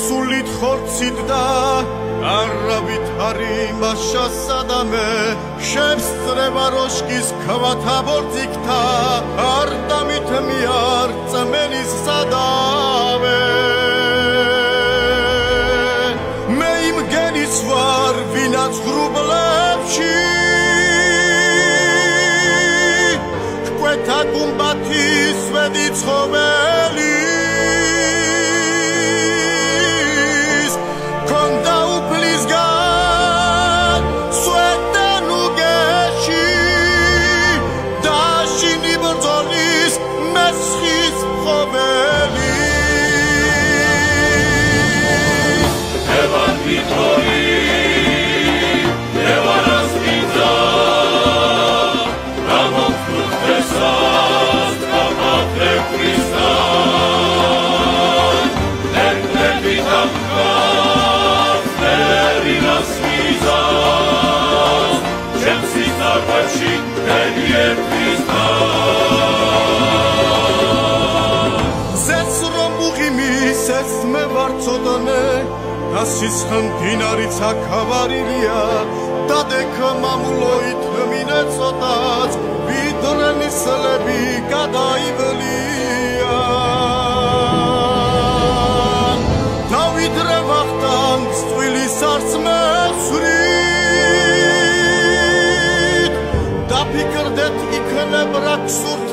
სულით ხორცით და არავით არი მაშა სადამე შემსწრება როშკის ქვათა ბორციქთა არ დამითმი არ წმენის სადავე მე იმგენის ვარ ვინაც ღრუბლებში ჰკვეთა გუმბათის ვედი ცხოველი სისხლ მდინარიც აქავარილია დადექ მამულოით მინეწოდაც ვიდრე ნისლები გადაივლია დავიდრე ვახტანგს წყვილის არც მესვრით დაფიქრდეთ იქნებ რა გსურთ